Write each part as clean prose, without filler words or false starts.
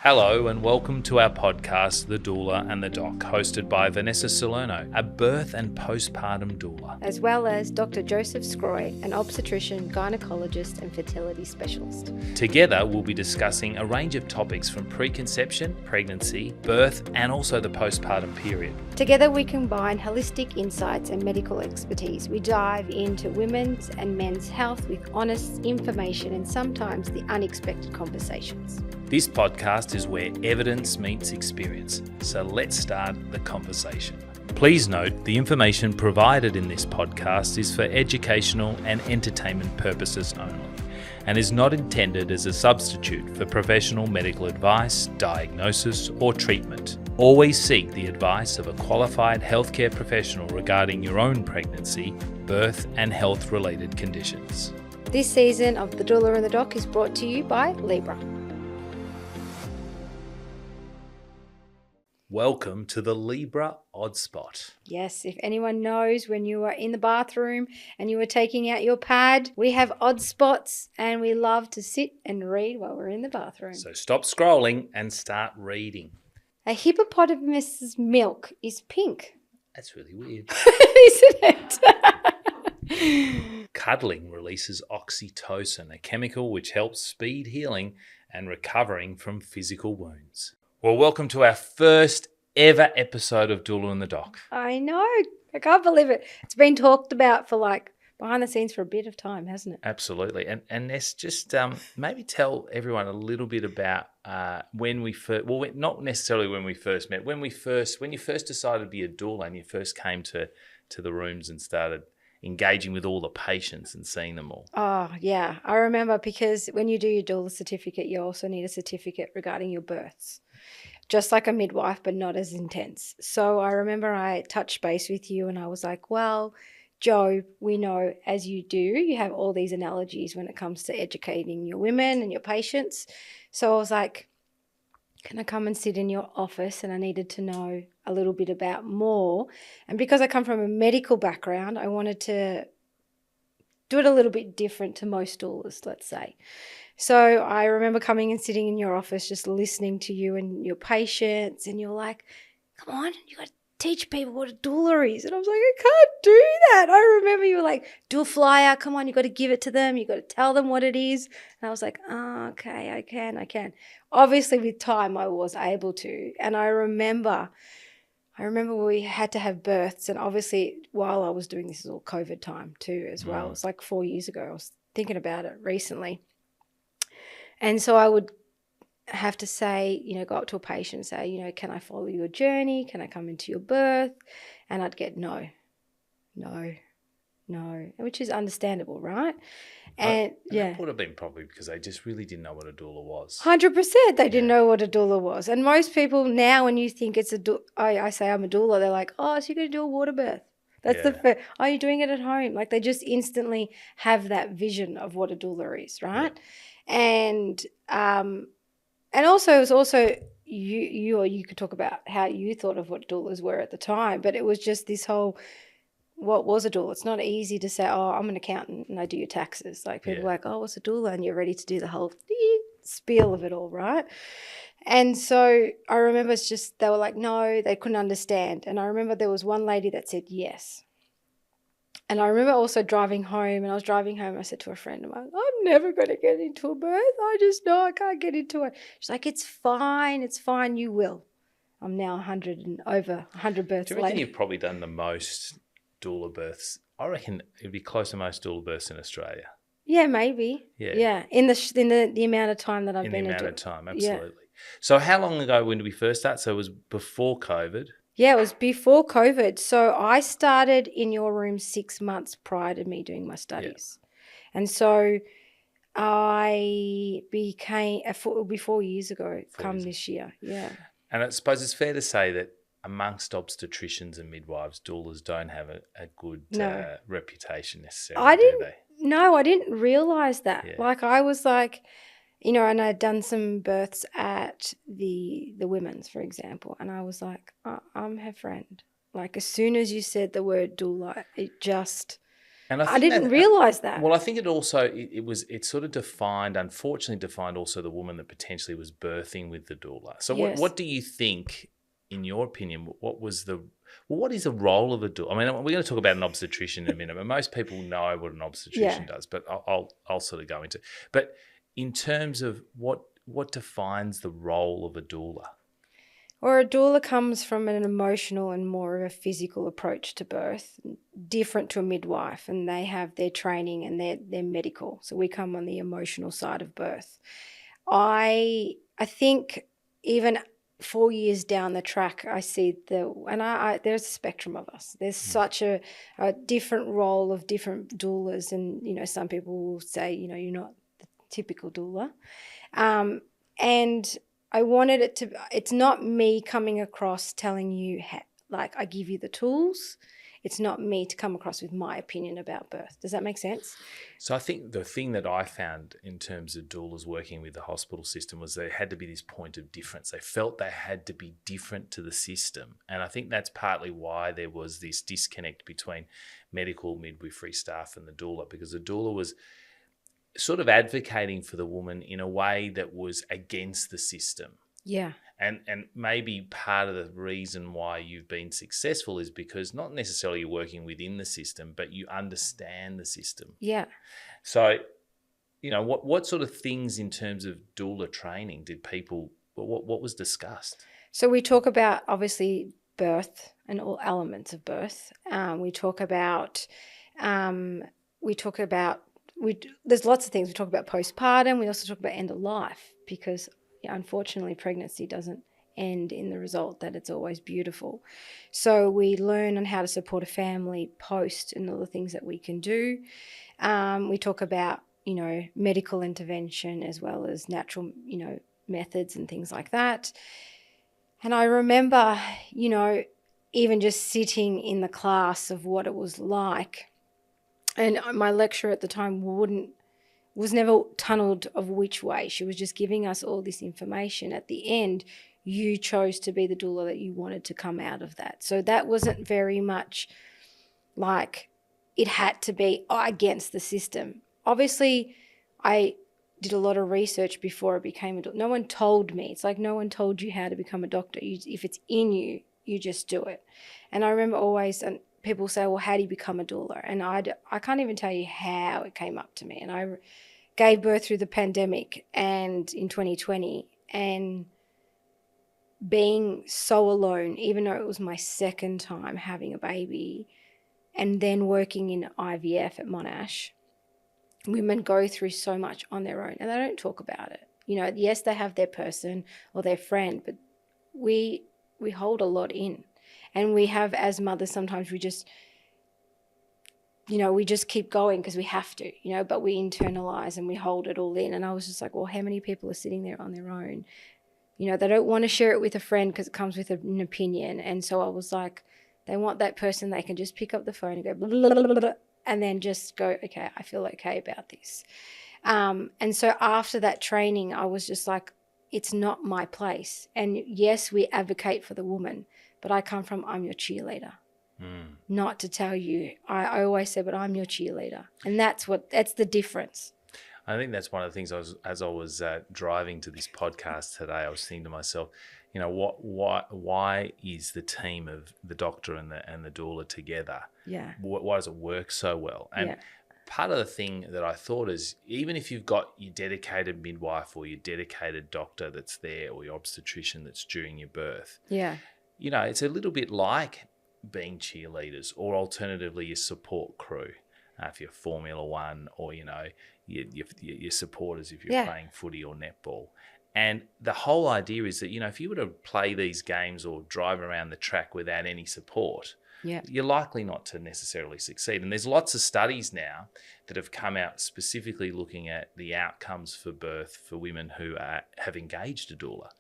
Hello and welcome to our podcast, The Doula and The Doc, hosted by Vanessa Salerno, a birth and postpartum doula. As well as Dr. Joseph Sgroi, an obstetrician, gynecologist and fertility specialist. Together we'll be discussing a range of topics from preconception, pregnancy, birth and also the postpartum period. Together we combine holistic insights and medical expertise. We dive into women's and men's health with honest information and sometimes the unexpected conversations. This podcast is where evidence meets experience, so let's start the conversation. Please note the information provided in this podcast is for educational and entertainment purposes only and is not intended as a substitute for professional medical advice, diagnosis or treatment. Always seek the advice of a qualified healthcare professional regarding your own pregnancy, birth and health-related conditions. This season of The Doula and The Doc is brought to you by Libra. Welcome to the Libra Odd Spot. Yes, if anyone knows when you are in the bathroom and you are taking out your pad, we have odd spots and we love to sit and read while we're in the bathroom. So stop scrolling and start reading. A hippopotamus's milk is pink. That's really weird. Isn't it? Cuddling releases oxytocin, a chemical which helps speed healing and recovering from physical wounds. Well, welcome to our first ever episode of Doula and The Doc. I know. I can't believe it. It's been talked about for behind the scenes for a bit of time, hasn't it? Absolutely. And let's just maybe tell everyone a little bit about when we first, well, not necessarily when we first met, when you first decided to be a doula and you first came to the rooms and started engaging with all the patients and seeing them all. Oh, yeah. I remember because when you do your doula certificate, you also need a certificate regarding your births. Just like a midwife, but not as intense. So I remember I touched base with you and I was like, well, Joe, we know as you do, you have all these analogies when it comes to educating your women and your patients. So I was like, can I come and sit in your office? And I needed to know a little bit about more. And because I come from a medical background, I wanted to do it a little bit different to most doulas, let's say. So I remember coming and sitting in your office, just listening to you and your patients, and you're like, come on, you got to teach people what a doula is. And I was like, I can't do that. I remember you were like, do a flyer, come on, you got to give it to them, you got to tell them what it is. And I was like, oh, okay, I can. Obviously with time I was able to. And I remember we had to have births, and obviously while I was doing this is all COVID time too as well. It's like 4 years ago. I was thinking about it recently. And so I would have to say, go up to a patient and say, can I follow your journey? Can I come into your birth? And I'd get no, which is understandable, right? And that would have been probably because they just really didn't know what a doula was. 100% they didn't know what a doula was. And most people now when you think it's I say I'm a doula, they're like, oh, so you're going to do a water birth. That's the first. Oh, you're doing it at home. Like they just instantly have that vision of what a doula is, right? Yeah. And also it was also you could talk about how you thought of what doulas were at the time, but it was just this whole, what was a doula? It's not easy to say, oh, I'm an accountant and I do your taxes. Like people are like, oh, what's a doula? And you're ready to do the whole spiel of it all, right? And so I remember it's just, they were like, no, they couldn't understand. And I remember there was one lady that said yes. And I remember also driving home, and I was driving home, I said to a friend of mine, I'm never going to get into a birth. I just know I can't get into it. She's like, it's fine, you will. I'm now 100 and over 100 births Do you reckon later. you've probably done the most doula births? I reckon it'd be close to most doula births in Australia. Yeah, maybe. Yeah. In the amount of time that I've been a doula. In the amount of time, absolutely. Yeah. So how long ago when did we first start? So it was before COVID? Yeah, it was before COVID. So I started in your room 6 months prior to me doing my studies. Yeah. And so I became, it'll be 4 years ago, this year. Yeah. And I suppose it's fair to say that amongst obstetricians and midwives, doulas don't have a good reputation necessarily, do they? No, I didn't realise that. Yeah. Like I was like, and I'd done some births at the women's, for example, and I was like, I'm her friend. Like as soon as you said the word doula, it just And I I think didn't that, realize that. well, I think it also, it sort of unfortunately defined also the woman that potentially was birthing with the doula. So Yes. what do you think, in your opinion, what is the role of a doula? I mean, we're going to talk about an obstetrician in a minute, but most people know what an obstetrician does, but I'll sort of go into. But in terms of what defines the role of a doula? Or a doula comes from an emotional and more of a physical approach to birth, different to a midwife, and they have their training and they're medical. So we come on the emotional side of birth. I think even 4 years down the track, I see there's a spectrum of us. There's such a different role of different doulas, and some people will say, you're not the typical doula, and I wanted it to. It's not me coming across telling you I give you the tools. It's not me to come across with my opinion about birth. Does that make sense? So I think the thing that I found in terms of doulas working with the hospital system was there had to be this point of difference. They felt they had to be different to the system. And I think that's partly why there was this disconnect between medical midwifery staff and the doula, because the doula was sort of advocating for the woman in a way that was against the system. Yeah. And maybe part of the reason why you've been successful is because not necessarily you're working within the system, but you understand the system. Yeah. So, what sort of things in terms of doula training what was discussed? So we talk about obviously birth and all elements of birth. We talk about there's lots of things. We talk about postpartum. We also talk about end of life, because unfortunately pregnancy doesn't end in the result that it's always beautiful. So we learn on how to support a family post and all the things that we can do. We talk about, medical intervention as well as natural, methods and things like that. And I remember, even just sitting in the class of what it was like. And my lecturer at the time was never tunneled of which way. She was just giving us all this information. At the end, you chose to be the doula that you wanted to come out of that. So that wasn't very much like it had to be against the system. Obviously, I did a lot of research before I became a doula. No one told me. It's like no one told you how to become a doctor. If it's in you, you just do it. And I remember always, and people say, well, how do you become a doula? And I can't even tell you how it came up to me. And I gave birth through the pandemic and in 2020, and being so alone, even though it was my second time having a baby, and then working in IVF at Monash, women go through so much on their own and they don't talk about it. Yes, they have their person or their friend, but we hold a lot in. And we have, as mothers, sometimes we just keep going because we have to, but we internalize and we hold it all in. And I was just like, well, how many people are sitting there on their own? They don't want to share it with a friend because it comes with an opinion. And so I was like, they want that person they can just pick up the phone and go, blah, blah, blah, blah, blah, and then just go, okay, I feel okay about this. And so after that training, I was just like, it's not my place. And yes, we advocate for the woman, but I'm your cheerleader. Not to tell you. I always say, but I'm your cheerleader. And that's the difference. I think that's one of the things as I was driving to this podcast today, I was thinking to myself, why is the team of the doctor and the doula together? Yeah. Why does it work so well? And part of the thing that I thought is, even if you've got your dedicated midwife or your dedicated doctor that's there, or your obstetrician that's during your birth, it's a little bit like being cheerleaders, or alternatively your support crew, if you're Formula One, or your supporters if you're playing footy or netball. And the whole idea is that if you were to play these games or drive around the track without any support, you're likely not to necessarily succeed. And there's lots of studies now that have come out specifically looking at the outcomes for birth for women who have engaged a doula.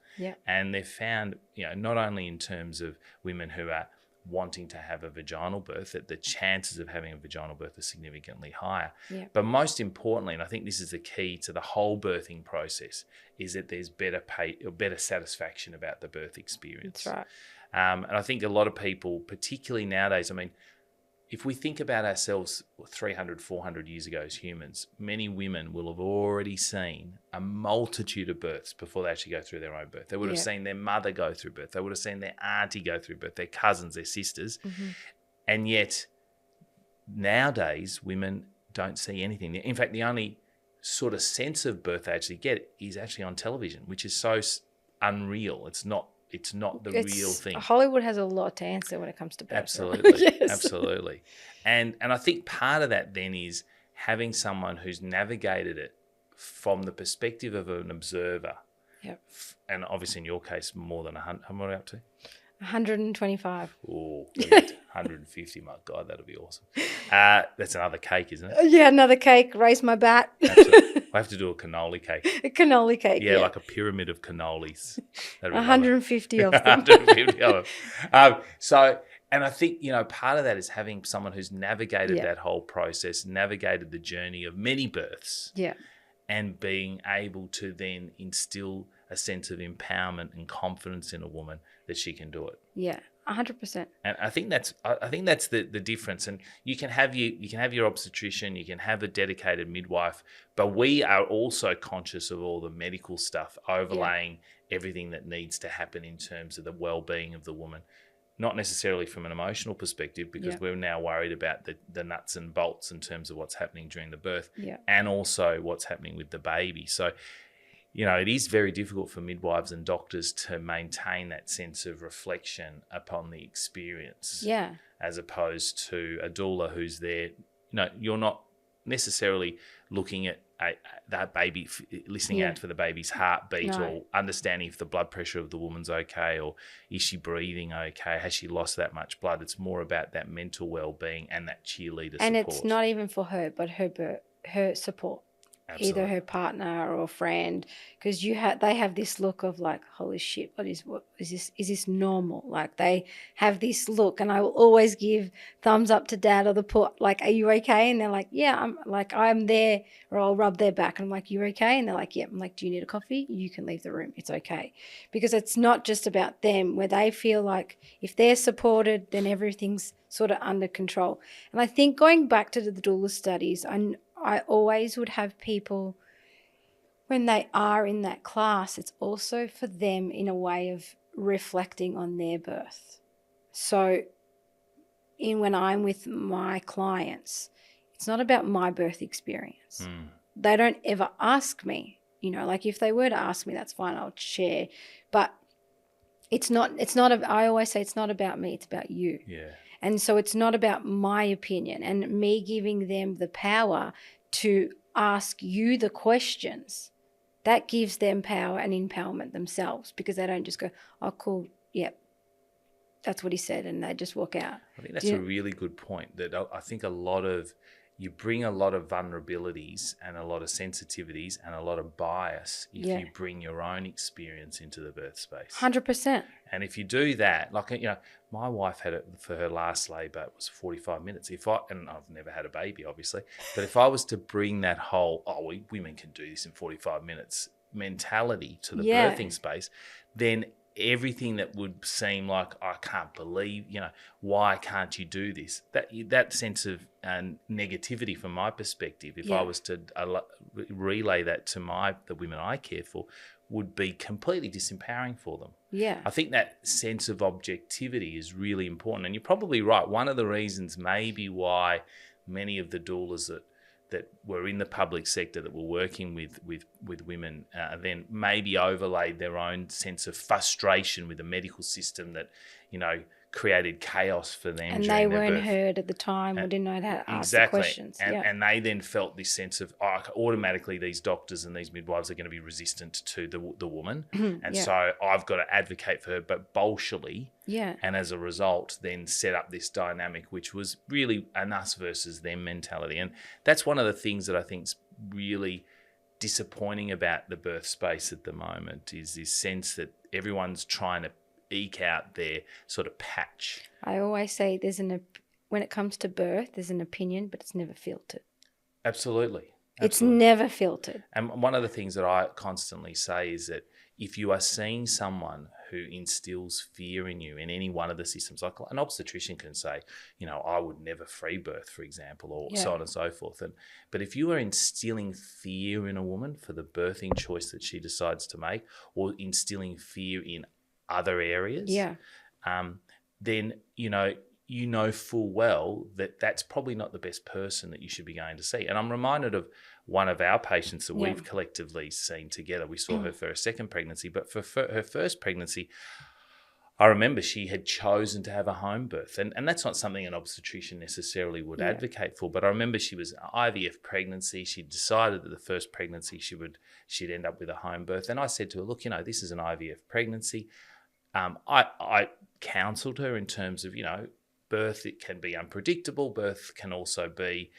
And they've found, not only in terms of women who are wanting to have a vaginal birth, that the chances of having a vaginal birth are significantly higher. But most importantly, and I think this is the key to the whole birthing process, is that there's better satisfaction about the birth experience. That's right. And I think a lot of people, particularly nowadays, if we think about ourselves 300, 400 years ago as humans, many women will have already seen a multitude of births before they actually go through their own birth. They would have seen their mother go through birth. They would have seen their auntie go through birth, their cousins, their sisters. Mm-hmm. And yet nowadays, women don't see anything. In fact, the only sort of sense of birth they actually get is actually on television, which is so unreal. It's not the real thing. Hollywood has a lot to answer when it comes to birth. Absolutely. Yes. Absolutely. And I think part of that then is having someone who's navigated it from the perspective of an observer. Yep. And obviously in your case, more than 100. How many are we up to? 125. Oh, 150. My God, that'll be awesome. That's another cake, isn't it? Yeah, another cake. Raise my bat. Absolutely. We have to do a cannoli cake. A cannoli cake. Yeah, like a pyramid of cannolis. 150 of them. 150 of them. And I think, part of that is having someone who's navigated that whole process, navigated the journey of many births. Yeah. And being able to then instill a sense of empowerment and confidence in a woman that she can do it. Yeah, 100%. And I think that's the difference. And you can have your obstetrician, you can have a dedicated midwife, but we are also conscious of all the medical stuff overlaying everything that needs to happen in terms of the well-being of the woman. Not necessarily from an emotional perspective, because we're now worried about the nuts and bolts in terms of what's happening during the birth and also what's happening with the baby. So, it is very difficult for midwives and doctors to maintain that sense of reflection upon the experience. Yeah. As opposed to a doula who's there. You're not necessarily looking at that baby, listening out for the baby's heartbeat or understanding if the blood pressure of the woman's okay, or is she breathing okay, has she lost that much blood. It's more about that mental well-being and that cheerleader support. And it's not even for her, but her support. Absolutely. Either her partner or friend, because they have this look of like, holy shit, what is this normal? Like they have this look, and I will always give thumbs up to dad or the put, like, are you okay? And they're like, yeah, I'm there, or I'll rub their back and I'm like, you okay? And they're like, yeah. I'm like, do you need a coffee? You can leave the room, it's okay. Because it's not just about them, where they feel like if they're supported, then everything's sort of under control. And I think going back to the doula studies, I always would have people, when they are in that class, it's also for them in a way of reflecting on their birth. So when I'm with my clients, it's not about my birth experience. They don't ever ask me, like if they were to ask me, that's fine, I'll share. But I always say it's not about me, it's about you. Yeah. And so it's not about my opinion and me giving them the power to ask you the questions. That gives them power and empowerment themselves, because they don't just go, oh, cool, yep, that's what he said, and they just walk out. I think that's a really good point, that I think you bring a lot of vulnerabilities and a lot of sensitivities and a lot of bias if you bring your own experience into the birth space. 100%. And if you do that, like, my wife had it for her last labour, it was 45 minutes. And I've never had a baby, obviously, but if I was to bring that whole, women can do this in 45 minutes mentality to the birthing space, then everything that would seem like, I can't believe, why can't you do this? That sense of negativity from my perspective, if I was to relay that to the women I care for, would be completely disempowering for them. Yeah. I think that sense of objectivity is really important. And you're probably right. One of the reasons maybe why many of the doulas that were in the public sector, that were working with women, then maybe overlaid their own sense of frustration with the medical system that, created chaos for them. And they weren't heard at the time, or didn't know how to ask the questions. And they then felt this sense of, automatically these doctors and these midwives are going to be resistant to the woman. And so I've got to advocate for her, but bolshily. Yeah. And as a result, then set up this dynamic, which was really an us versus them mentality. And that's one of the things that I think is really disappointing about the birth space at the moment, is this sense that everyone's trying to eke out their sort of patch. I always say when it comes to birth, there's an opinion, but it's never filtered. Absolutely. It's never filtered. And one of the things that I constantly say is that if you are seeing someone who instills fear in you in any one of the systems. Like an obstetrician can say, I would never free birth, for example, or so on and so forth. But if you are instilling fear in a woman for the birthing choice that she decides to make, or instilling fear in other areas, then full well that that's probably not the best person that you should be going to see. And I'm reminded of one of our patients that we've collectively seen together. We saw her for her second pregnancy, but for her first pregnancy, I remember she had chosen to have a home birth. And that's not something an obstetrician necessarily would advocate for. But I remember she was an IVF pregnancy. She decided that the first pregnancy she'd end up with a home birth. And I said to her, look, this is an IVF pregnancy. I counselled her in terms of, birth, it can be unpredictable. Birth can also be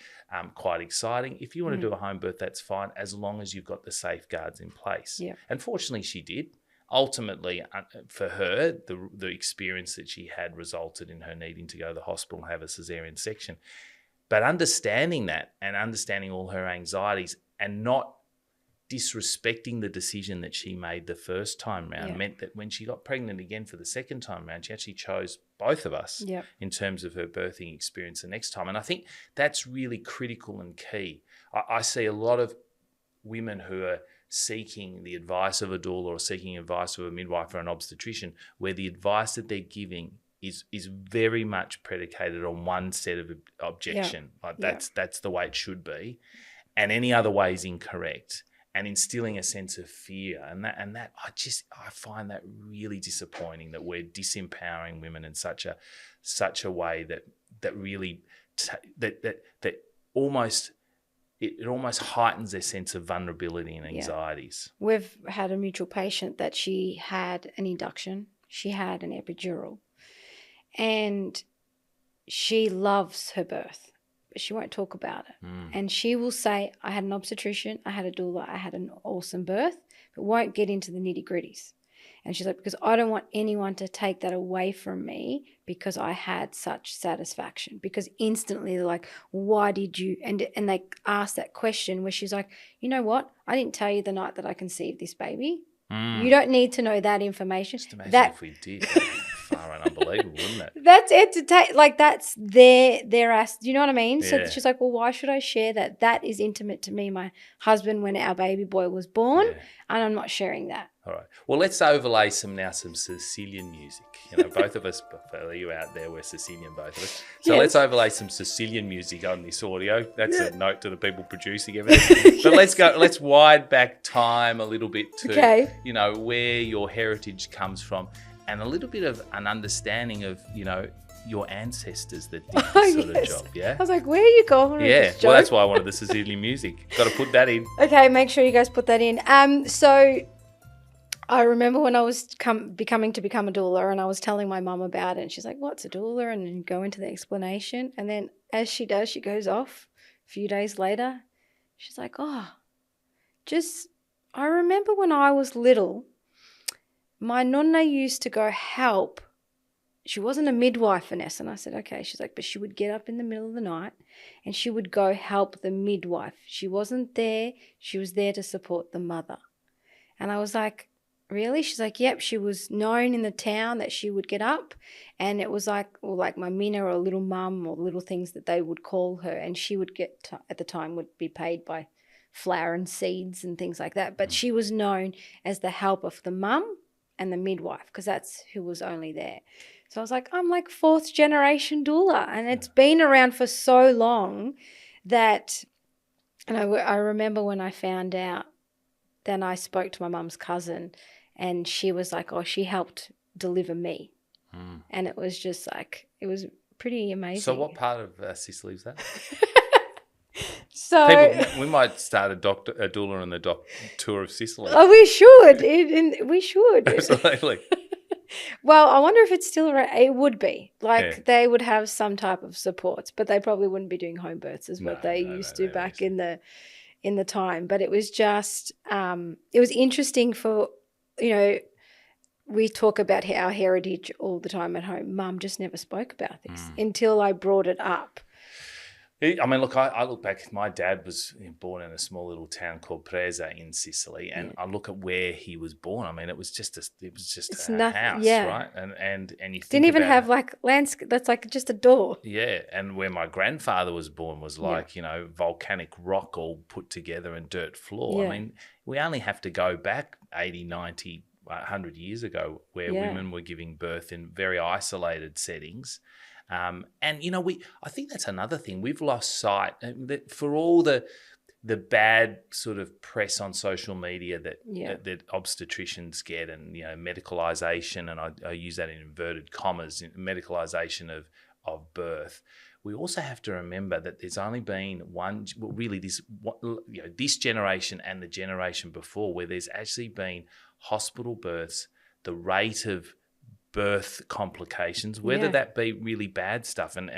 quite exciting. If you want to do a home birth, that's fine, as long as you've got the safeguards in place. Yeah. And fortunately, she did. Ultimately, for her, the experience that she had resulted in her needing to go to the hospital and have a cesarean section. But understanding that and understanding all her anxieties and not disrespecting the decision that she made the first time round meant that when she got pregnant again for the second time round, she actually chose both of us in terms of her birthing experience the next time. And I think that's really critical and key. I see a lot of women who are seeking the advice of a doula or seeking advice of a midwife or an obstetrician, where the advice that they're giving is very much predicated on one set of objection. That's the way it should be, and any other way is incorrect. And instilling a sense of fear, and that I find that really disappointing, that we're disempowering women in such a way that really that almost heightens their sense of vulnerability and anxieties. We've had a mutual patient that she had an induction, she had an epidural, and she loves her birth. She won't talk about it. And she will say, I had an obstetrician, I had a doula, I had an awesome birth, but won't get into the nitty-gritties. And she's like, because I don't want anyone to take that away from me because I had such satisfaction. Because instantly they're like, why did you? And they ask that question where she's like, you know what? I didn't tell you the night that I conceived this baby. You don't need to know that information. Just imagine if we did. Far and unbelievable, wouldn't it? That's entertain. Like that's their ass. Do you know what I mean? Yeah. So she's like, well, why should I share that? That is intimate to me, my husband, when our baby boy was born, and I'm not sharing that. All right. Well, let's overlay some Sicilian music. Both of us, for you out there, we're Sicilian, both of us. So let's overlay some Sicilian music on this audio. That's a note to the people producing everything. But let's wide back time a little bit to, where your heritage comes from, and a little bit of an understanding of, your ancestors that did this sort of job, yeah? I was like, where are you going with this joke? Well, that's why I wanted the Sicilian music. Got to put that in. Okay, make sure you guys put that in. So I remember when I was becoming a doula, and I was telling my mum about it, and she's like, what's a doula? And then go into the explanation. And then as she does, she goes off a few days later. She's like, I remember when I was little, my nonna used to go help. She wasn't a midwife, Vanessa. And I said, okay. She's like, but she would get up in the middle of the night and she would go help the midwife. She wasn't there. She was there to support the mother. And I was like, really? She's like, yep. She was known in the town that she would get up, and it was like my Mina or little mum or little things that they would call her. And she would at the time would be paid by flour and seeds and things like that. But she was known as the help of the mum and the midwife, because that's who was only there. So I was like, I'm like 4th generation doula, and it's been around for so long that, and I remember when I found out, then I spoke to my mum's cousin, and she was like, oh, she helped deliver me. And it was just like, it was pretty amazing. So what part of Sicily is that? So we might start a doula and the doc tour of Sicily. Oh, we should. We should. Absolutely. Well, I wonder if it's still around. It would be. They would have some type of supports, but they probably wouldn't be doing home births as what they used to back in the time. But it was just it was interesting for, we talk about our heritage all the time at home. Mum just never spoke about this until I brought it up. I mean, look, I look back. My dad was born in a small little town called Presa in Sicily, and I look at where he was born. I mean, it was just It's a nothing. house, Yeah. right? And you think Didn't even about have like landscape. That's like just a door. yeah, and where my grandfather was born was Yeah. like volcanic rock all put together and dirt floor. Yeah. I mean, we only have to go back 80, 90, 100 years ago where Yeah. women were giving birth in very isolated settings. And I think that's another thing. We've lost sight that for all the bad sort of press on social media that obstetricians get, and medicalization, and I use that in inverted commas, medicalization of birth. We also have to remember that there's only been this generation and the generation before where there's actually been hospital births, the rate of birth complications, whether that be really bad stuff. And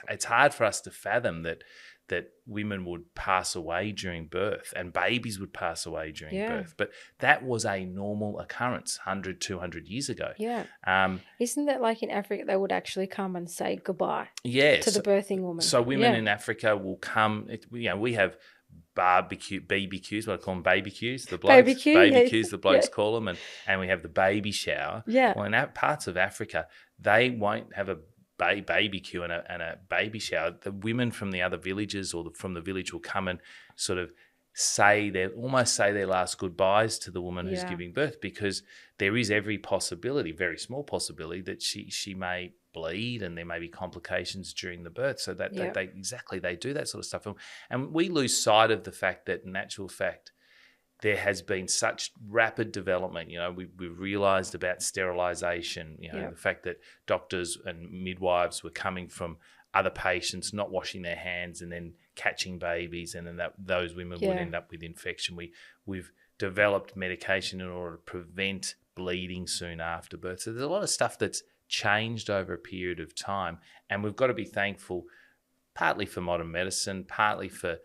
it's hard for us to fathom that women would pass away during birth and babies would pass away during birth. But that was a normal occurrence 100, 200 years ago. Yeah. Isn't that like in Africa, they would actually come and say goodbye to the birthing woman? So women in Africa will come, we have BBQs, what I call them, babyQs, the blokes, BBQs, the blokes call them, and we have the baby shower. Yeah. Well, in parts of Africa, they won't have a baby queue and a baby shower. The women from the other villages or from the village will come and sort of almost say their last goodbyes to the woman who's giving birth, because there is every possibility, very small possibility, that she may bleed and there may be complications during the birth. So that they do that sort of stuff. And we lose sight of the fact that, in actual fact, there has been such rapid development. We've realised about sterilisation, the fact that doctors and midwives were coming from other patients, not washing their hands and then catching babies, and then those women would end up with infection. We've developed medication in order to prevent bleeding soon after birth. So there's a lot of stuff that's changed over a period of time, and we've got to be thankful, partly for modern medicine, partly for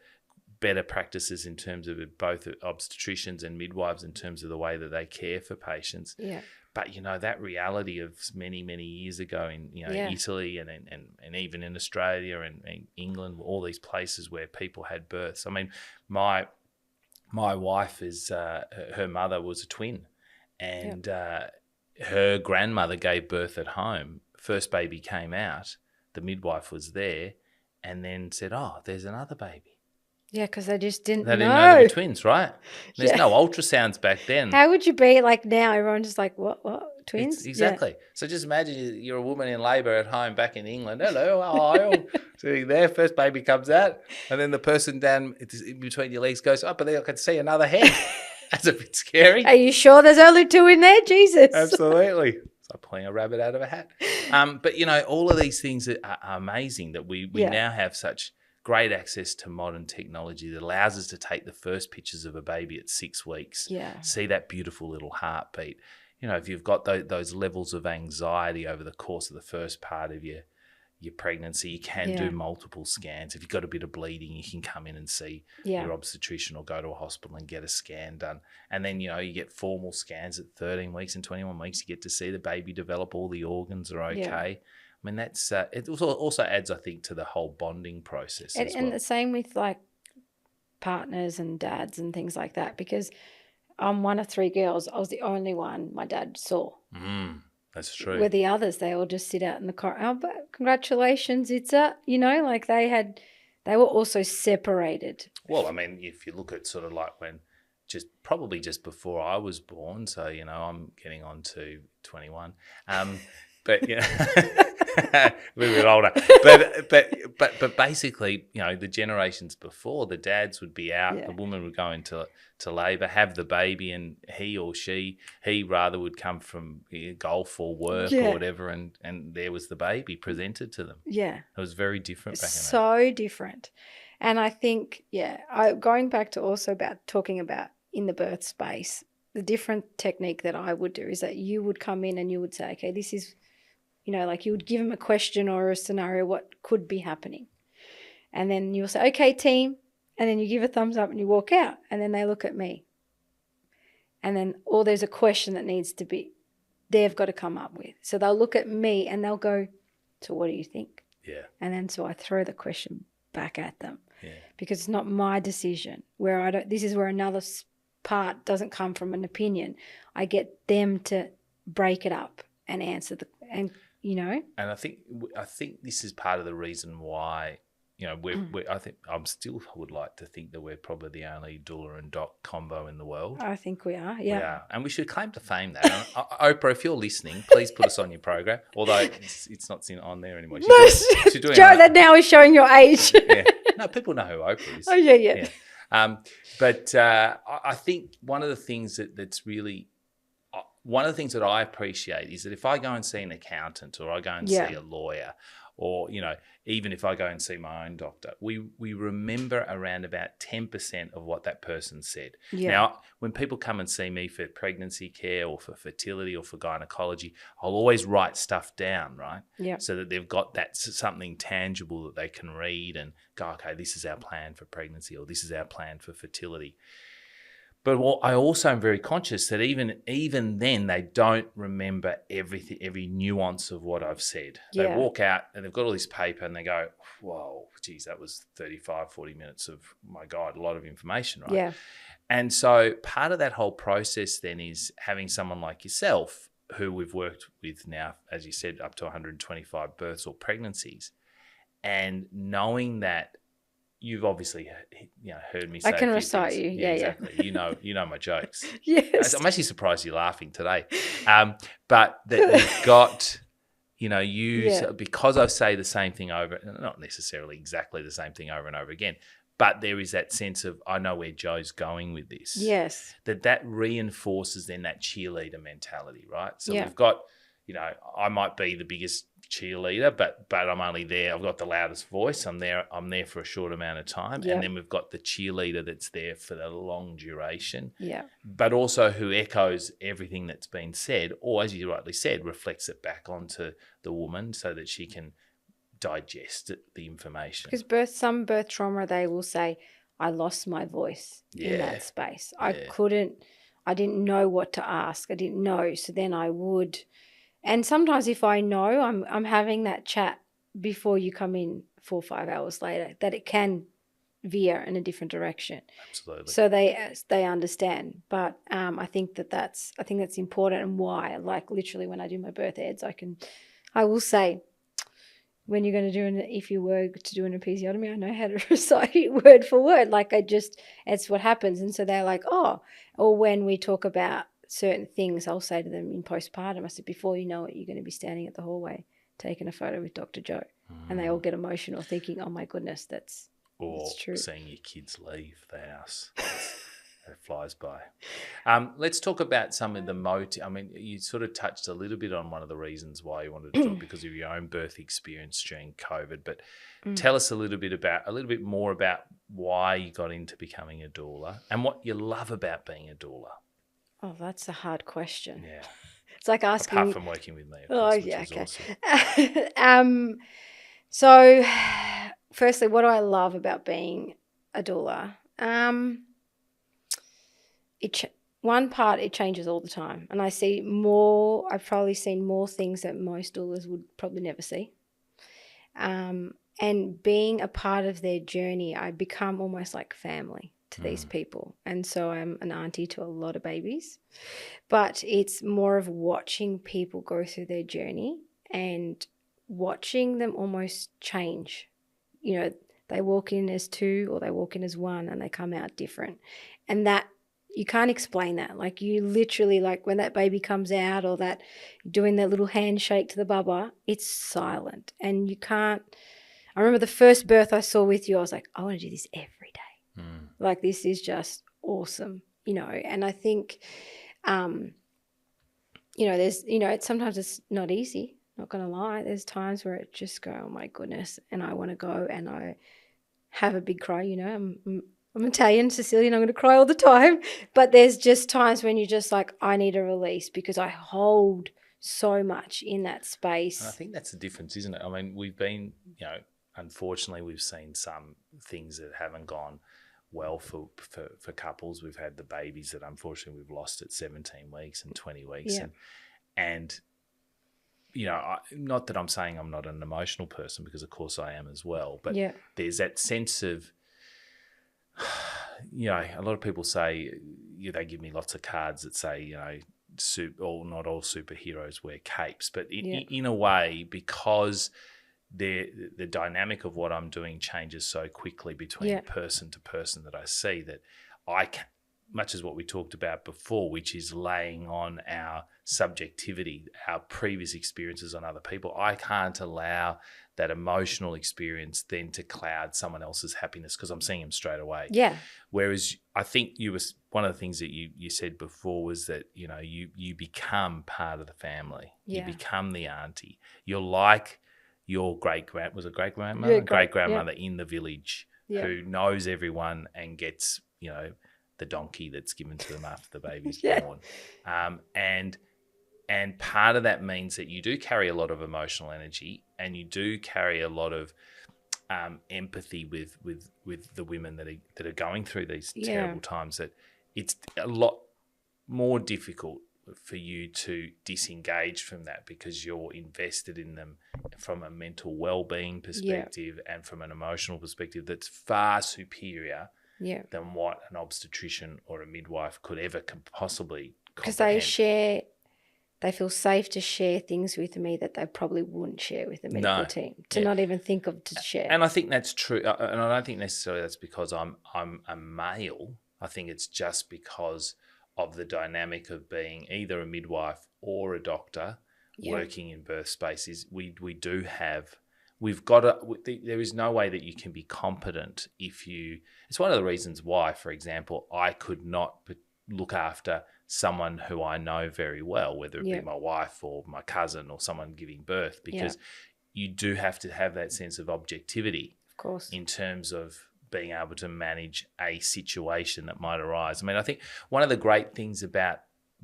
better practices in terms of both obstetricians and midwives in terms of the way that they care for patients. Yeah. But that reality of many, many years ago in Italy and even in Australia and England, all these places where people had births. I mean, my wife is her mother was a twin, and her grandmother gave birth at home. First baby came out, the midwife was there, and then said, "Oh, there's another baby." Yeah, because they just didn't know. They didn't know they were twins, right? There's no ultrasounds back then. How would you be like now? Everyone's just like, what, twins? Exactly. Yeah. So just imagine you're a woman in labour at home back in England. Hello, hi. Sitting there, first baby comes out, and then the person down in between your legs goes, "Oh, but I can see another head." That's a bit scary. Are you sure there's only two in there? Jesus. Absolutely. It's like pulling a rabbit out of a hat. But, all of these things are amazing that we now have such great access to modern technology that allows us to take the first pictures of a baby at 6 weeks, see that beautiful little heartbeat. If you've got those levels of anxiety over the course of the first part of your pregnancy, you can do multiple scans. If you've got a bit of bleeding, you can come in and see your obstetrician or go to a hospital and get a scan done. And then, you get formal scans at 13 weeks and 21 weeks. You get to see the baby develop, all the organs are okay. Yeah. I mean, that's it also adds, I think, to the whole bonding process as well. And the same with like partners and dads and things like that, because I'm one of 3 girls. I was the only one my dad saw. That's true. Where the others, they all just sit out in the car. Oh, but congratulations, it's like they were also separated. Well, I mean, if you look at sort of like when probably just before I was born, so I'm getting on to 21. But a little bit older. But basically, the generations before, the dads would be out, the woman would go into labour, have the baby, and he rather would come from golf or work or whatever, and there was the baby presented to them. Yeah. It was very different back in that. So different. And I think, going back to also about talking about in the birth space, the different technique that I would do is that you would come in and you would say, okay, this is, like you would give them a question or a scenario, what could be happening. And then you'll say, okay, team. And then you give a thumbs up and you walk out. And then they look at me. And then, there's a question that they've got to come up with. So they'll look at me and they'll go, so what do you think? Yeah. And then so I throw the question back at them. Yeah. Because it's not my decision. This is where another part doesn't come from an opinion. I get them to break it up and answer and I think this is part of the reason why, I would like to think that we're probably the only Doula and Doc combo in the world. I think we are, yeah. We are. And we should claim to fame that. Oprah, if you're listening, please put us on your program, although it's not on there anymore. Joe, that now is showing your age. Yeah. No, people know who Oprah is. Oh, yeah. But I think one of the things that's really, one of the things that I appreciate is that if I go and see an accountant or I go and see a lawyer, or, even if I go and see my own doctor, we remember around about 10% of what that person said. Yeah. Now, when people come and see me for pregnancy care or for fertility or for gynecology, I'll always write stuff down, right? Yeah. So that they've got that something tangible that they can read and go, okay, this is our plan for pregnancy or this is our plan for fertility. But I also am very conscious that even then they don't remember everything, every nuance of what I've said. They walk out and they've got all this paper and they go, whoa, geez, that was 35, 40 minutes of, my God, a lot of information, right? Yeah. And so part of that whole process then is having someone like yourself, who we've worked with now, as you said, up to 125 births or pregnancies, and knowing that you've obviously, heard me say. I can recite you. Yeah, exactly. You know my jokes. Yes. I'm actually surprised you're laughing today. But that you've got, because I say the same thing over, not necessarily exactly the same thing over and over again, but there is that sense of, I know where Joe's going with this. Yes. That reinforces then that cheerleader mentality, right? So we've got, I might be the biggest cheerleader, but I'm only there. I've got the loudest voice. I'm there for a short amount of time. And then we've got the cheerleader that's there for the long duration. Yeah. But also who echoes everything that's been said, or as you rightly said, reflects it back onto the woman so that she can digest the information. Because some birth trauma, they will say, I lost my voice in that space. I didn't know what to ask. I didn't know. So then I would. And sometimes if I know I'm having that chat before you come in 4 or 5 hours later, that it can veer in a different direction. Absolutely. So they understand. But I think that's important, and why, like, literally when I do my birth eds, I will say, when you're going to if you were to do an episiotomy, I know how to recite it word for word. Like, it's what happens. And so they're like, oh, or when we talk about certain things, I'll say to them in postpartum, I said, before you know it, you're going to be standing at the hallway taking a photo with Dr. Joe. And they all get emotional thinking, oh my goodness, that's true. Or seeing your kids leave the house. It flies by. Let's talk about some of the motive. I mean, you sort of touched a little bit on one of the reasons why you wanted to do it, because of your own birth experience during COVID. But tell us a little bit more about why you got into becoming a doula and what you love about being a doula. Oh, that's a hard question. Yeah. It's like asking. Apart from working with me, of course, which is okay. Awesome. So, firstly, what do I love about being a doula? It changes all the time. And I've probably seen more things that most doulas would probably never see. And being a part of their journey, I become almost like family to these people. And so I'm an auntie to a lot of babies. But it's more of watching people go through their journey and watching them almost change. They walk in as 2 or they walk in as 1 and they come out different. And that, you can't explain that. Like, you literally, like when that baby comes out or that doing that little handshake to the baba, it's silent. And you can't, I remember the first birth I saw with you, I was like, I want to do this every day. Like, this is just awesome, and I think, sometimes it's not easy, not going to lie. There's times where it just go, oh my goodness, and I want to go and I have a big cry, I'm Italian, Sicilian, I'm going to cry all the time, but there's just times when you're just like, I need a release because I hold so much in that space. And I think that's the difference, isn't it? I mean, we've been, unfortunately, we've seen some things that haven't gone well for couples. We've had the babies that unfortunately we've lost at 17 weeks and 20 weeks. Yeah. And not that I'm saying I'm not an emotional person, because of course I am as well, but Yeah. there's that sense of, a lot of people say, they give me lots of cards that say, not all superheroes wear capes, but in a way, because the dynamic of what I'm doing changes so quickly between person to person, that I see that I can, much as what we talked about before, which is laying on our subjectivity, our previous experiences on other people, I can't allow that emotional experience then to cloud someone else's happiness, because I'm seeing them straight away. Yeah. Whereas I think one of the things that you said before was that, you become part of the family. Yeah. You become the auntie. You're like your great-grandmother in the village who knows everyone and gets, the donkey that's given to them after the baby's born. And part of that means that you do carry a lot of emotional energy, and you do carry a lot of empathy with the women that are going through these terrible times, that it's a lot more difficult for you to disengage from that, because you're invested in them from a mental well-being perspective and from an emotional perspective that's far superior than what an obstetrician or a midwife could ever possibly comprehend. Because they feel safe to share things with me that they probably wouldn't share with the medical team, not even think of to share. And I think that's true. And I don't think necessarily that's because I'm a male. I think it's just because of the dynamic of being either a midwife or a doctor working in birth spaces. There is no way that you can be competent it's one of the reasons why, for example, I could not look after someone who I know very well, whether it be my wife or my cousin or someone giving birth, because you do have to have that sense of objectivity, of course, in terms of being able to manage a situation that might arise. I mean, I think one of the great things about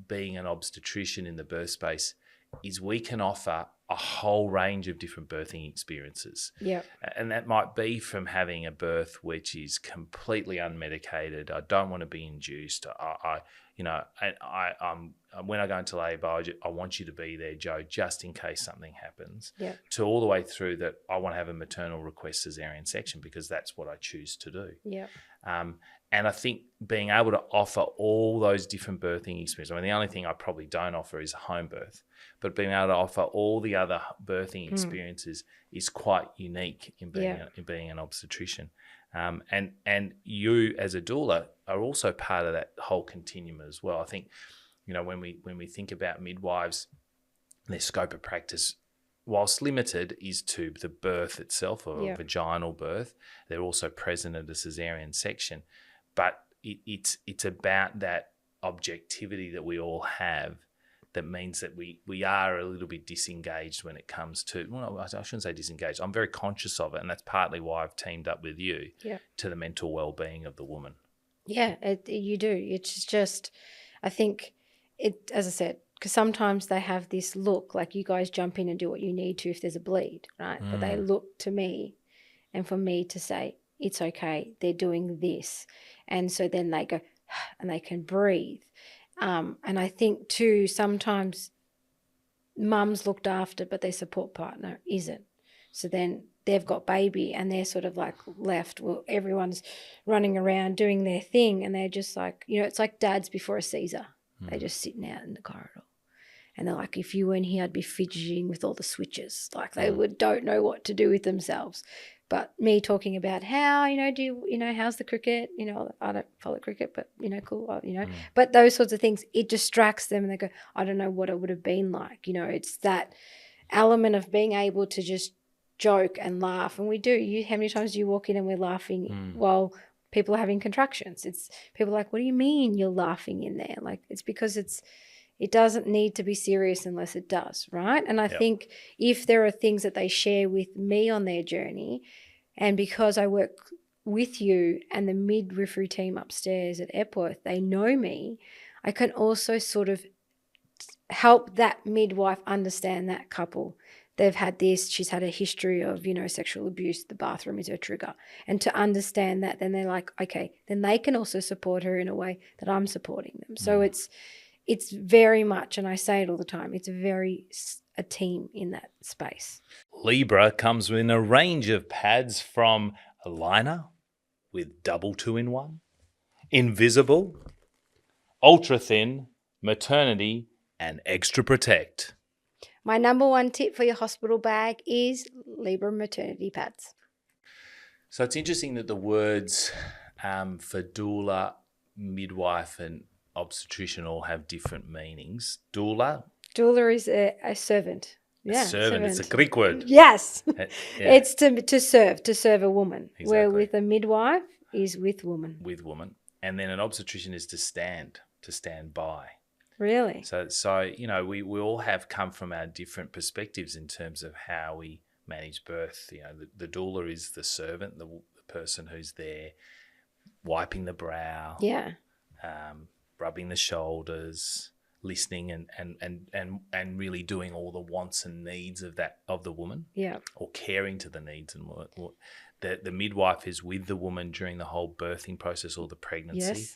being an obstetrician in the birth space is we can offer a whole range of different birthing experiences. Yeah. And that might be from having a birth which is completely unmedicated. I don't want to be induced. When I go into labour, I want you to be there, Joe, just in case something happens. Yeah. To all the way through that I want to have a maternal request cesarean section because that's what I choose to do. Yeah. And I think being able to offer all those different birthing experiences, I mean, the only thing I probably don't offer is a home birth, but being able to offer all the other birthing experiences is quite unique in being an obstetrician. And you as a doula are also part of that whole continuum as well. I think, when we think about midwives, their scope of practice, whilst limited, is to the birth itself, or a vaginal birth. They're also present at a cesarean section, but it's about that objectivity that we all have. That means that we are a little bit disengaged when it comes to, well, I shouldn't say disengaged. I'm very conscious of it, and that's partly why I've teamed up with you to the mental well-being of the woman. Yeah, you do. It's just, I think it, as I said, because sometimes they have this look like you guys jump in and do what you need to if there's a bleed, right? But they look to me and for me to say, it's okay, they're doing this. And so then they go, and they can breathe. And I think too, sometimes mum's looked after, but their support partner isn't. So then they've got baby and they're sort of like left. Well, everyone's running around doing their thing, and they're just like, it's like dads before a Caesar. They're just sitting out in the corridor. And they're like, if you weren't here, I'd be fidgeting with all the switches. Like they don't know what to do with themselves. But me talking about how, how's the cricket? I don't follow cricket, but, cool, But those sorts of things, it distracts them and they go, I don't know what it would have been like. It's that element of being able to just joke and laugh. And we do. How many times do you walk in and we're laughing while people are having contractions? It's people are like, what do you mean you're laughing in there? Like, it's because it doesn't need to be serious unless it does, right? And I think if there are things that they share with me on their journey, and because I work with you and the midwifery team upstairs at Epworth, they know me, I can also sort of help that midwife understand that couple. They've had this, she's had a history of, sexual abuse, the bathroom is her trigger. And to understand that, then they're like, okay, then they can also support her in a way that I'm supporting them. So it's very much, and I say it all the time, it's a team in that space. Libra comes in a range of pads from a liner with double 2-in-1, invisible, ultra thin, maternity, and extra protect. My number one tip for your hospital bag is Libra maternity pads. So it's interesting that the words for doula, midwife, and obstetrician all have different meanings. Doula Is a servant. A servant. It's a Greek word. Yes. Yeah. It's to serve a woman. Exactly. Where with a midwife is with woman. With woman. And then an obstetrician is to stand by. Really? So you know, we all have come from our different perspectives in terms of how we manage birth. You know, the doula is the servant, the person who's there wiping the brow, rubbing the shoulders, listening and really doing all the wants and needs of the woman, or caring to the needs and what the midwife is with the woman during the whole birthing process or the pregnancy.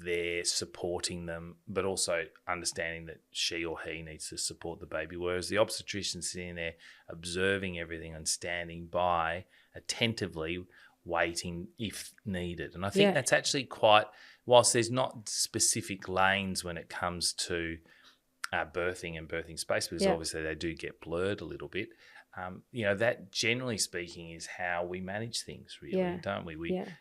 They're supporting them, but also understanding that she or he needs to support the baby, whereas the obstetrician's sitting there observing everything and standing by attentively, waiting if needed. And I think that's actually quite, whilst there's not specific lanes when it comes to birthing and birthing space, because obviously they do get blurred a little bit, you know, that generally speaking is how we manage things, really, don't we?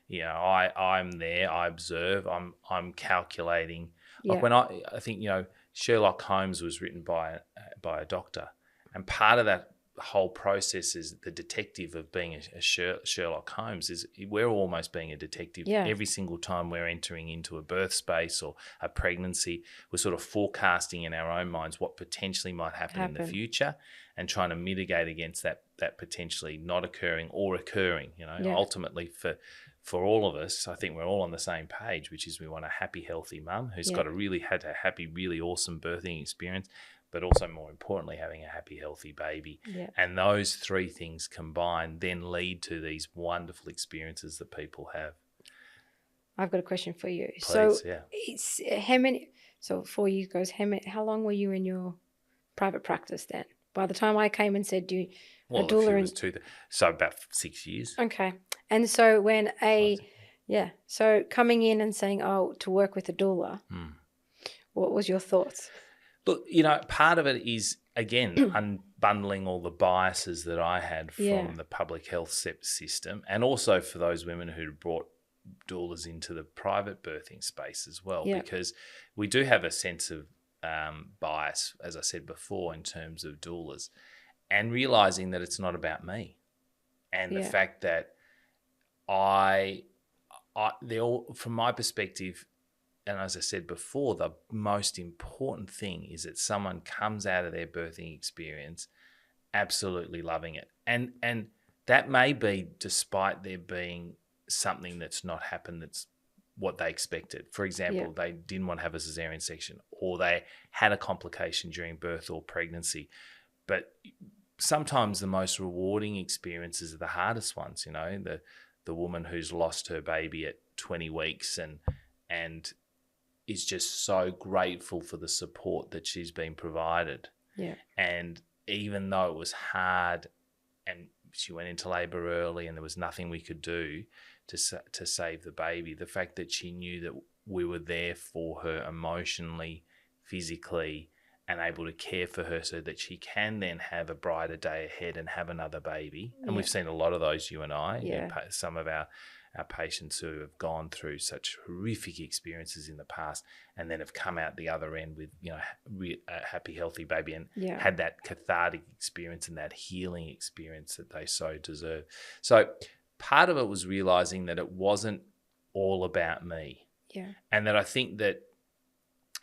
You know, I'm there, I observe, I'm calculating. Like when I think, you know, Sherlock Holmes was written by a doctor, and part of that whole process is the detective of being a Sherlock Holmes is we're almost being a detective every single time we're entering into a birth space or a pregnancy. We're sort of forecasting in our own minds what potentially might happen in the future and trying to mitigate against that potentially not occurring or occurring. You know, ultimately for all of us, I think we're all on the same page, which is we want a happy, healthy mum who's got had a happy, really awesome birthing experience, but also more importantly, having a happy, healthy baby. And those three things combined then lead to these wonderful experiences that people have. I've got a question for you. Please, it's so 4 years ago, how long were you in your private practice then? By the time I came and said, a doula? So about 6 years. Okay. And so when so coming in and saying, to work with a doula, what was your thoughts? Look, you know, part of it is, again, unbundling all the biases that I had from the public health system, and also for those women who brought doulas into the private birthing space as well, because we do have a sense of bias, as I said before, in terms of doulas, and realising that it's not about me, and the fact that they're all, from my perspective, and as I said before, the most important thing is that someone comes out of their birthing experience absolutely loving it. And that may be despite there being something that's not happened that's what they expected. For example, they didn't want to have a cesarean section, or they had a complication during birth or pregnancy. But sometimes the most rewarding experiences are the hardest ones, you know, the woman who's lost her baby at 20 weeks and is just so grateful for the support that she's been provided. And even though it was hard and she went into labour early and there was nothing we could do to save the baby, the fact that she knew that we were there for her emotionally, physically, and able to care for her so that she can then have a brighter day ahead and have another baby. And we've seen a lot of those, you and I, you know, some of our patients who have gone through such horrific experiences in the past and then have come out the other end with, you know, a happy, healthy baby and had that cathartic experience and that healing experience that they so deserve. So part of it was realising that it wasn't all about me. And that I think that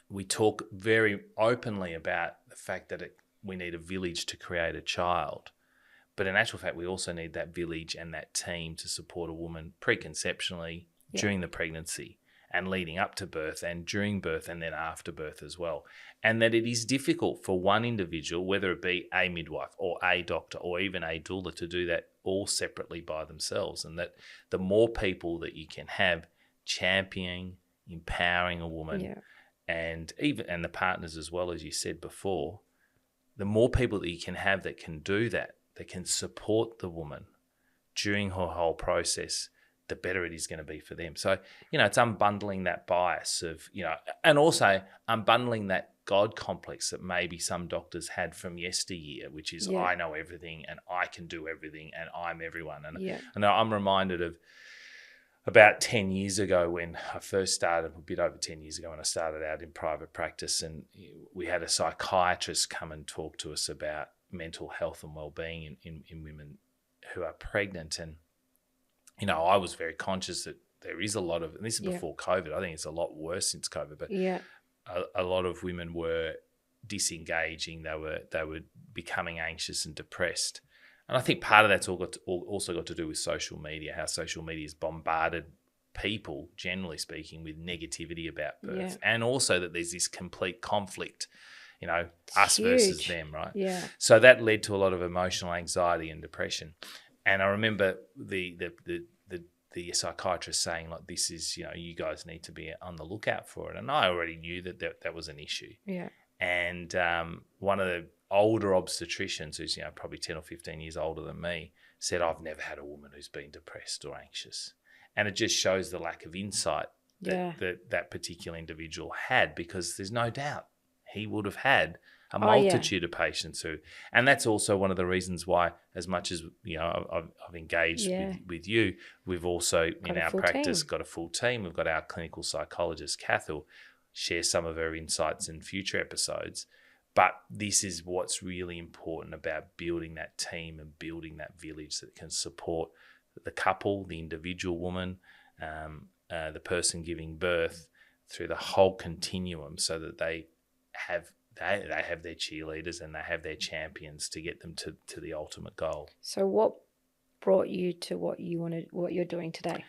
we talk very openly about the fact that we need a village to create a child. But in actual fact, we also need that village and that team to support a woman preconceptionally during the pregnancy and leading up to birth and during birth and then after birth as well. And that it is difficult for one individual, whether it be a midwife or a doctor or even a doula, to do that all separately by themselves. And that the more people that you can have championing, empowering a woman and the partners as well, as you said before, the more people that you can have that can do that can support the woman during her whole process, the better it is going to be for them. So, it's unbundling that bias of, and also unbundling that God complex that maybe some doctors had from yesteryear, which is I know everything and I can do everything and I'm everyone. And I'm reminded of about 10 years ago when I first started, a bit over 10 years ago when I started out in private practice, and we had a psychiatrist come and talk to us about mental health and well-being in women who are pregnant. And, I was very conscious that there is a lot of, and this is before COVID, I think it's a lot worse since COVID, but a lot of women were disengaging. They were becoming anxious and depressed. And I think part of that's also got to do with social media, how social media has bombarded people, generally speaking, with negativity about birth. And also that there's this complete conflict, us huge. Versus them, right? Yeah. So that led to a lot of emotional anxiety and depression. And I remember the psychiatrist saying, like, this is, you guys need to be on the lookout for it. And I already knew that was an issue. Yeah. And one of the older obstetricians, who's probably 10 or 15 years older than me, said, I've never had a woman who's been depressed or anxious. And it just shows the lack of insight that particular individual had, because there's no doubt he would have had a multitude of patients who, and that's also one of the reasons why, as much as I've engaged with you, we've also in our practice got a full team. We've got our clinical psychologist Kath, who'll share some of her insights in future episodes. But this is what's really important about building that team and building that village that can support the couple, the individual woman, the person giving birth through the whole continuum, so that they have their cheerleaders and they have their champions to get them to the ultimate goal. So what brought you to what you're doing today?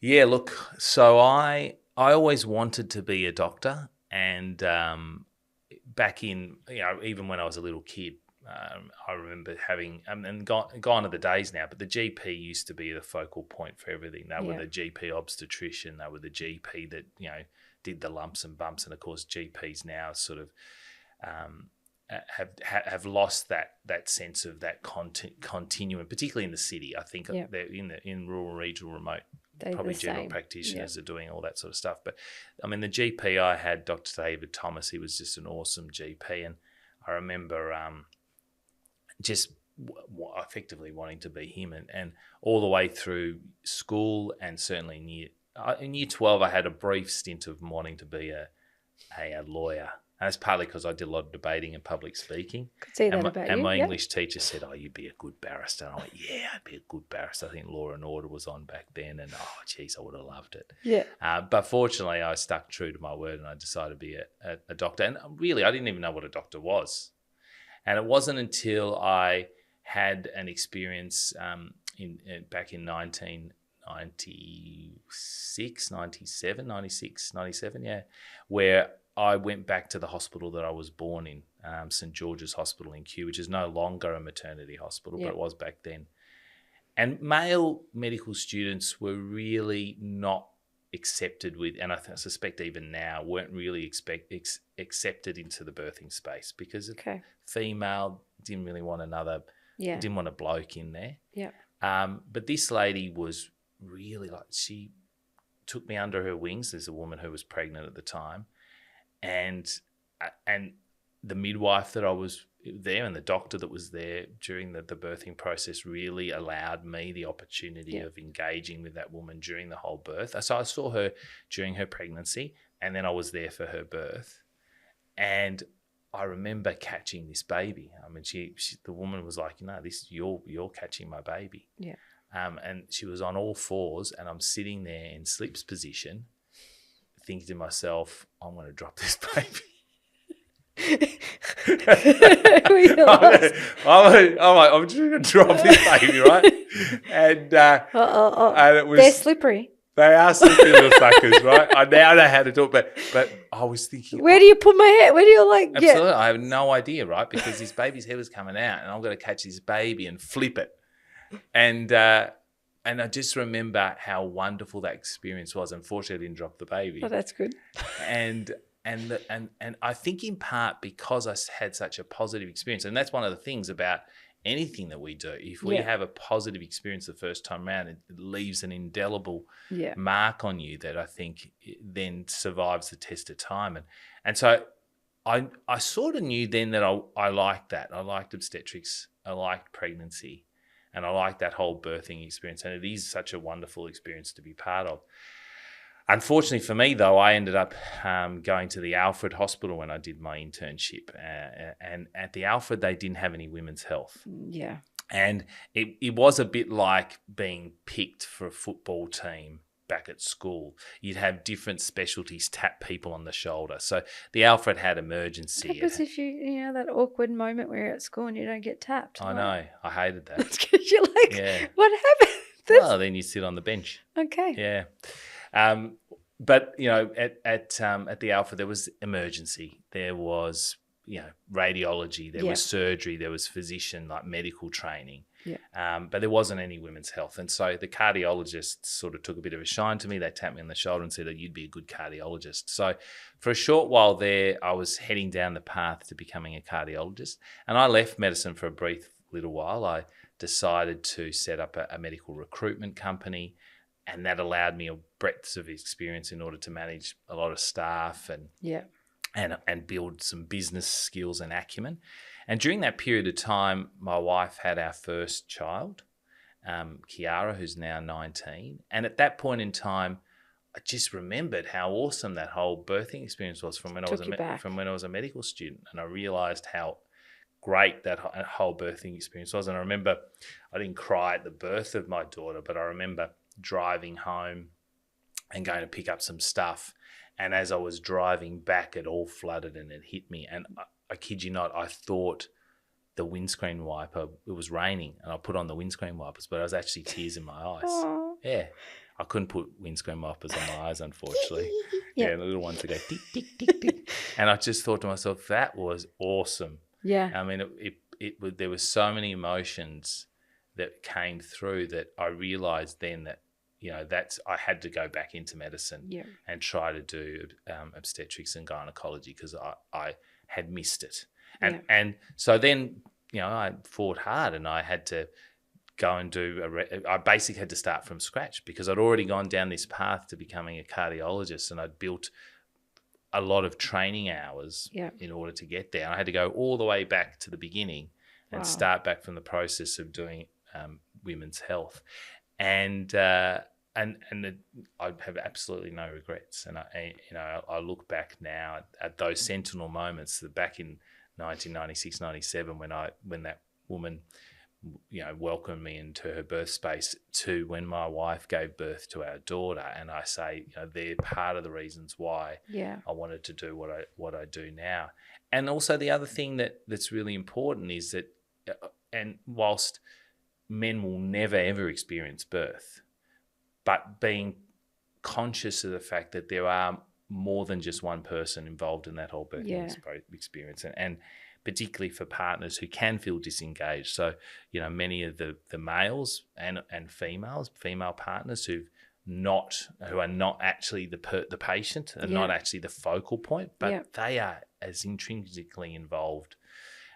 Yeah, look, so I always wanted to be a doctor, and back in, even when I was a little kid, I remember having, and gone are the days now, but the GP used to be the focal point for everything. They were the GP obstetrician. They were the GP that, did the lumps and bumps. And of course, GPs now sort of have lost that sense of that continuum, particularly in the city. I think they're in rural, regional, remote. Probably general practitioners are doing all that sort of stuff. But, I mean, the GP I had, Dr. David Thomas, he was just an awesome GP. And I remember just effectively wanting to be him. And all the way through school, and certainly in year 12, I had a brief stint of wanting to be a lawyer. And that's partly because I did a lot of debating and public speaking. Could see that about you. And my English teacher said, you'd be a good barrister. And I went, yeah, I'd be a good barrister. I think Law and Order was on back then. And, geez, I would have loved it. Yeah. But fortunately, I stuck true to my word and I decided to be a doctor. And really, I didn't even know what a doctor was. And it wasn't until I had an experience back in 1996, 97, where I went back to the hospital that I was born in, St. George's Hospital in Kew, which is no longer a maternity hospital, but it was back then. And male medical students were really not accepted with, and I suspect even now, weren't really accepted into the birthing space, because female didn't really want didn't want a bloke in there. Yeah. But this lady was really she took me under her wings. There's a woman who was pregnant at the time. And the midwife that I was there and the doctor that was there during the birthing process really allowed me the opportunity of engaging with that woman during the whole birth. So I saw her during her pregnancy, and then I was there for her birth. And I remember catching this baby. I mean, the woman was like, this you're catching my baby. Yeah. And she was on all fours, and I'm sitting there in slips position, thinking to myself, I'm going to drop this baby. I'm just going to drop this baby, right? And and it was, they're slippery. They are slippery little suckers, right? I now know how to do it, but I was thinking, where do you put my head? Where do you Absolutely, I have no idea, right? Because this baby's head was coming out, and I'm going to catch this baby and flip it, and I just remember how wonderful that experience was. Unfortunately, I didn't drop the baby. Oh, that's good. And and I think in part because I had such a positive experience, and that's one of the things about anything that we do. If we have a positive experience the first time around, it leaves an indelible mark on you that I think then survives the test of time. And so I sort of knew then that I liked that. I liked obstetrics. I liked pregnancy. And I liked that whole birthing experience. And it is such a wonderful experience to be part of. Unfortunately for me, though, I ended up going to the Alfred Hospital when I did my internship. And at the Alfred, they didn't have any women's health. Yeah. And it was a bit like being picked for a football team back at school. You'd have different specialties tap people on the shoulder. So the Alfred had emergency. What happens if you that awkward moment where you're at school and you don't get tapped? I know. I hated that. It's because you're like, what happened? Well, then you sit on the bench. Okay. Yeah. But at the Alpha there was emergency. There was radiology. There was surgery. There was physician medical training. Yeah. But there wasn't any women's health, and so the cardiologists sort of took a bit of a shine to me. They tapped me on the shoulder and said, "Oh, you'd be a good cardiologist." So for a short while there, I was heading down the path to becoming a cardiologist, and I left medicine for a brief little while. I decided to set up a medical recruitment company. And that allowed me a breadth of experience in order to manage a lot of staff and build some business skills and acumen. And during that period of time, my wife had our first child, Kiara, who's now 19. And at that point in time, I just remembered how awesome that whole birthing experience was from when I was a medical student. And I realised how great that whole birthing experience was. And I remember I didn't cry at the birth of my daughter, but I remember driving home and going to pick up some stuff, and as I was driving back it all flooded and it hit me, and I kid you not, I thought the windscreen wiper, it was raining and I put on the windscreen wipers, but it was actually tears in my eyes. Aww. Yeah, I couldn't put windscreen wipers on my eyes, unfortunately. The little ones that go tick tick tick tick, and I just thought to myself, that was awesome. I mean, it there were so many emotions that came through that I realised then that I had to go back into medicine and try to do obstetrics and gynecology because I had missed it. And so then I fought hard and I had to go and I basically had to start from scratch because I'd already gone down this path to becoming a cardiologist, and I'd built a lot of training hours in order to get there. I had to go all the way back to the beginning and start back from the process of doing women's health, and I have absolutely no regrets. And I look back now at those sentinel moments, back in 1996, 97, when that woman welcomed me into her birth space, to when my wife gave birth to our daughter, and I say they're part of the reasons why I wanted to do what I do now. And also the other thing that's really important is that, and whilst men will never, ever experience birth, but being conscious of the fact that there are more than just one person involved in that whole birthing experience, and particularly for partners who can feel disengaged. So, many of the males and female partners who are not actually the patient and not actually the focal point, but they are as intrinsically involved.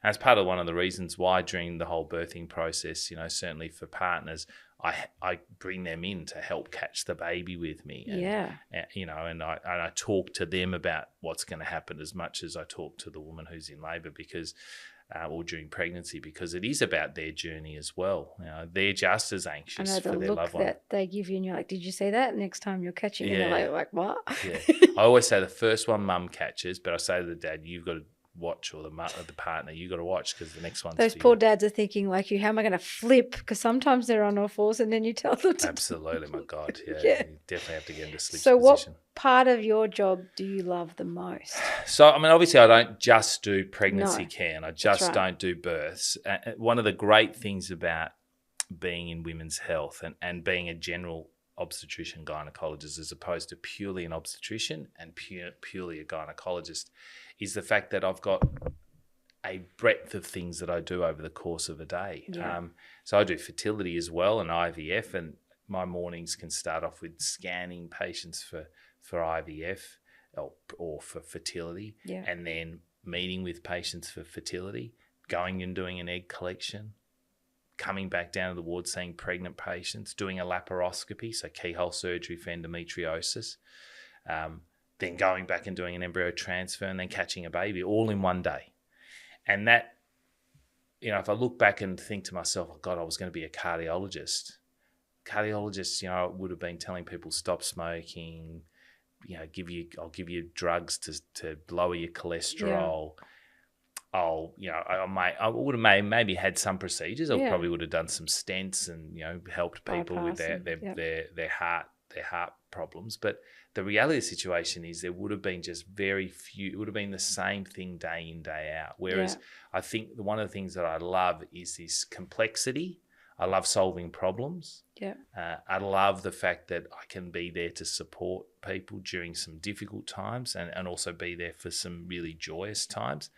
And it's part of one of the reasons why during the whole birthing process, certainly for partners, I bring them in to help catch the baby with me. And I talk to them about what's going to happen as much as I talk to the woman who's in labour or during pregnancy, because it is about their journey as well. They're just as anxious for their loved one. That they give you and you're like, did you say that? Next time you're catching it, they're like, what? I always say the first one mum catches, but I say to the dad, you've got to watch, or the partner, you got to watch, because the next one's those poor dads are thinking like you, how am I going to flip? Because sometimes they're on all fours and then you tell them to. Absolutely, my God. You definitely have to get into sleep position. So what part of your job do you love the most? So, I mean, obviously I don't just do pregnancy care and I just don't do births. One of the great things about being in women's health and being a general obstetrician gynecologist as opposed to purely an obstetrician and purely a gynecologist is the fact that I've got a breadth of things that I do over the course of a day. So I do fertility as well and IVF, and my mornings can start off with scanning patients for IVF. or for fertility, Yeah. and then meeting with patients for fertility, going and doing an egg collection, coming back down to the ward seeing pregnant patients, doing a laparoscopy, so keyhole surgery for endometriosis, then going back and doing an embryo transfer and then catching a baby all in one day. And that, if I look back and think to myself, oh God, I was going to be a cardiologist. Cardiologists, would have been telling people stop smoking, I'll give you drugs to lower your cholesterol. Yeah. I would have maybe had some procedures. I Yeah. probably would have done some stents and helped people with their heart problems. But the reality of the situation is there would have been just very few. It would have been the same thing day in, day out. Whereas I think one of the things that I love is this complexity. I love solving problems. Yeah. I love the fact that I can be there to support people during some difficult times and also be there for some really joyous times,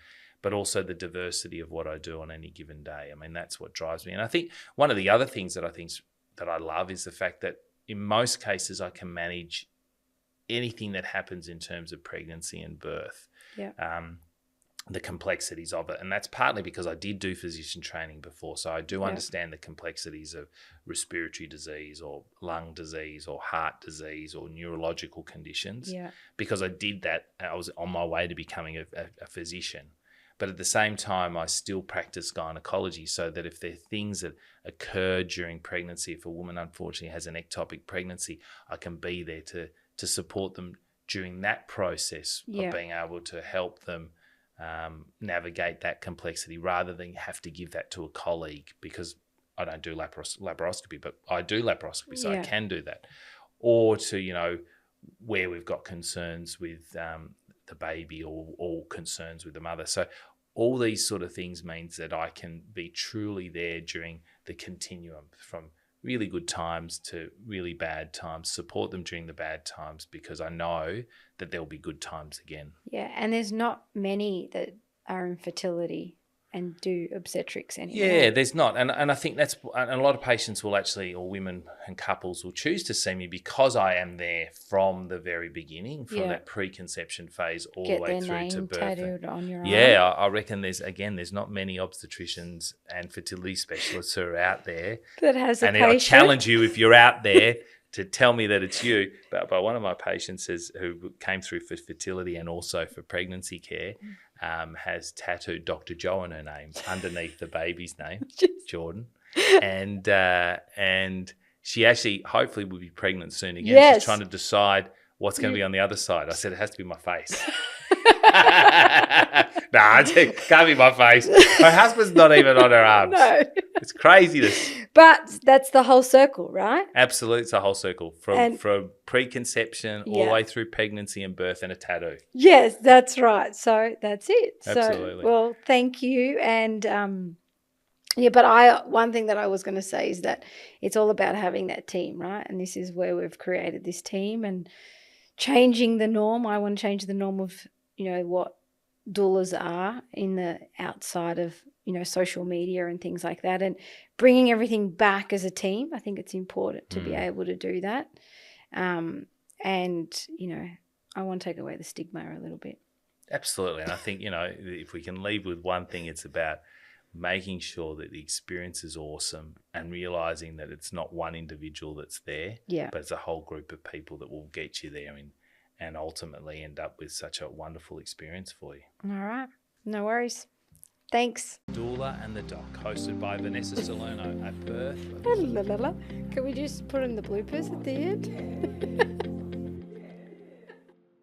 but also the diversity of what I do on any given day. I mean, that's what drives me. And I think one of the other things that I love is the fact that in most cases I can manage anything that happens in terms of pregnancy and birth. Yeah. The complexities of it. And that's partly because I did do physician training before. So I do understand the complexities of respiratory disease or lung disease or heart disease or neurological conditions. Yeah. Because I did that. I was on my way to becoming a physician. But at the same time, I still practice gynecology so that if there are things that occur during pregnancy, if a woman unfortunately has an ectopic pregnancy, I can be there to support them during that process of being able to help them navigate that complexity rather than have to give that to a colleague, because I don't do laparoscopy, but I do laparoscopy, so I can do that. Or to, where we've got concerns with the baby or concerns with the mother. So all these sort of things means that I can be truly there during the continuum from really good times to really bad times, support them during the bad times because I know that there'll be good times again. Yeah, and there's not many that are in fertility and do obstetrics anymore. Yeah, there's not. And I think and a lot of patients will actually, or women and couples will choose to see me because I am there from the very beginning, from that preconception phase all the way through to birth. Tattooed on your arm. Yeah, I reckon there's not many obstetricians and fertility specialists who are out there. That has a patient. And I challenge you, if you're out there, to tell me that it's you. But one of my patients who came through for fertility and also for pregnancy care has tattooed Dr. Joe on her name underneath the baby's name, Jordan. And she actually hopefully will be pregnant soon again. Yes. She's trying to decide what's going to be on the other side. I said, it has to be my face. Nah, it can't be my face. Her husband's not even on her arms. No. It's craziness. But that's the whole circle, right? Absolutely. It's a whole circle from preconception all the way through pregnancy and birth and a tattoo. Yes, that's right. So that's it. Absolutely. So, well, thank you. And but one thing that I was going to say is that it's all about having that team, right? And this is where we've created this team and changing the norm. I want to change the norm of, what doulas are in the outside of, social media and things like that, and bringing everything back as a team. I think it's important to be able to do that. And, I want to take away the stigma a little bit. Absolutely. And I think, if we can leave with one thing, it's about making sure that the experience is awesome and realising that it's not one individual that's there, but it's a whole group of people that will get you there and ultimately end up with such a wonderful experience for you. All right. No worries. Thanks. Doula and The Doc, hosted by Vanessa Salerno at Perth. Can we just put in the bloopers at the end?